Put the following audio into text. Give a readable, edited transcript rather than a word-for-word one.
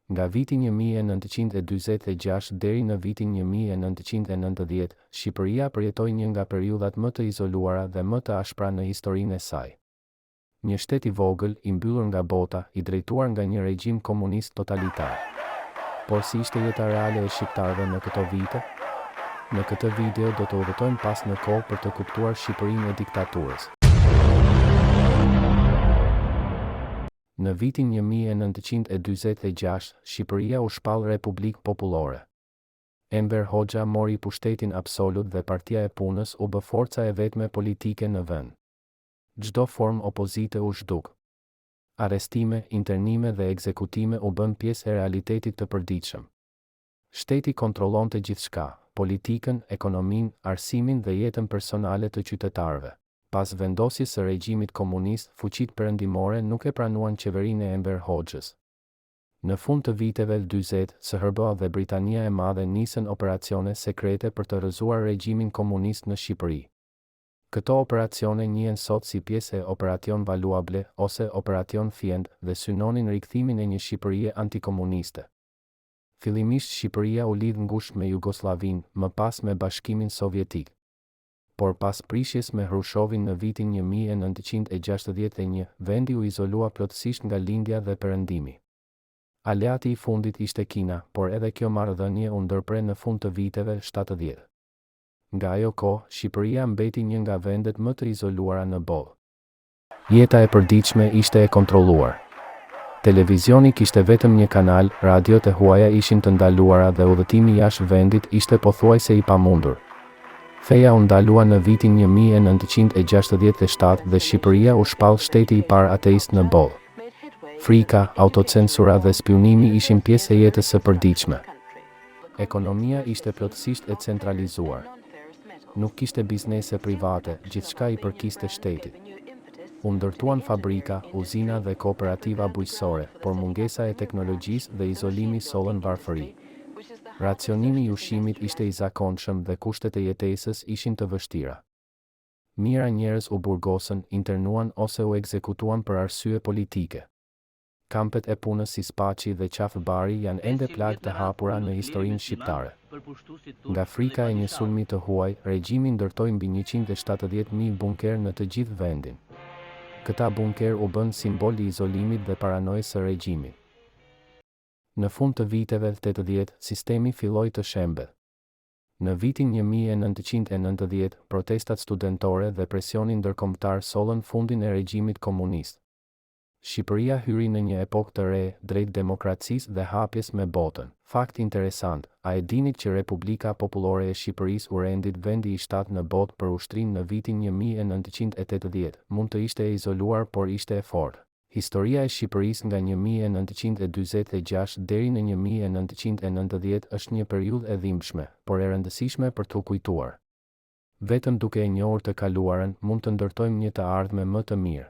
Nga viti 1946 deri në vitin 1990, Shqipëria përjetoi një nga periudhat më të izoluara dhe më të ashpra në historinë e saj. Një shtet i vogël, i mbyllur nga bota, i drejtuar nga një regjim komunist totalitar. Por si ishte jeta reale e shqiptarëve në këto vite? Në këtë video do të udhëtojmë pas në kohë për të kuptuar Shqipërinë e diktaturës. Në vitin 1946, Shqipëria u shpall Republikë Popullore. Enver Hoxha mori pushtetin absolut dhe Partia e Punës u bë forca e vetme politike në vend. Çdo formë opozite u zhduk. Arrestime, internime dhe ekzekutime u bën pjesë e realitetit të përditshëm. Shteti kontrollonte gjithçka, politikën, ekonominë, arsimin dhe jetën personale të qytetarëve. Pas vendosjes së regjimit komunist, fuqitë perëndimore nuk e pranuan qeverinë e Enver Hoxhës. Në fund të viteve 40, SHRB dhe Britania e Madhe nisën operacione sekrete për të rrëzuar regjimin komunist në Shqipëri. Këto operacione njihen sot si pjesë e Operacion Valuable ose Operacion Fiend dhe synonin rikthimin e një Shqipërie antikomuniste. Fillimisht Shqipëria u lidh ngushtë me Jugosllavinë, më pas me Bashkimin Sovjetik. Por pas prishjes me Hrushovin në vitin 1961, vendi u izolua plotësisht nga lindja dhe perëndimi. Aleati i fundit ishte Kina, por edhe kjo marrëdhënie u ndërpre në fund të viteve 70. Nga ajo kohë, Shqipëria mbeti një nga vendet më të izoluara në botë. Jeta e përditshme ishte e kontrolluar. Televizioni kishte vetëm një kanal, radiot e huaja ishin të ndaluara dhe udhëtimi jashtë vendit ishte pothuajse i pamundur. Feja u ndalua në vitin 1967 dhe Shqipëria u shpall shteti i parë ateist në botë. Frika, autocensura dhe spionimi ishin pjesë e jetës së përditshme. Ekonomia ishte plotësisht e centralizuar. Nuk kishte biznese private, gjithçka i përkiste shtetit. U ndërtuan fabrika, uzina dhe kooperativa bujqësore, por mungesa e teknologjisë dhe izolimi sollën varfëri. Racionimi i ushqimit ishte i zakonshëm dhe kushtet e jetesës ishin të vështira. Mijëra njerëz u burgosën, internuan ose u ekzekutuan për arsye politike. Kampet e punës si Spaçi dhe Qafëbari janë ende plagë të hapura në historinë shqiptare. Nga frika e një sulmi të huaj, regjimi ndërtoi mbi 170.000 bunker në të gjithë vendin. Këta bunker u bën simbol i izolimit dhe paranojës së regjimit. Në fund të viteve 80, sistemi filloi të shembet. Në vitin 1990, protestat studentore dhe presioni ndërkombëtar sollën fundin e regjimit komunist. Shqipëria hyri në një epokë të re, drejt demokracisë dhe hapjes me botën. Fakt interesant, a e dinit që Republika Popullore e Shqipërisë u rendit vendi i 7 në botë për ushtrinë në vitin 1980, mund të ishte e izoluar por ishte e fortë. Historia e Shqipërisë nga 1946 deri në 1990 është një periudhë e dhimbshme, por e rëndësishme për t'u kujtuar. Vetëm duke e njohur të kaluarën, mund të ndërtojmë një të ardhme më të mirë.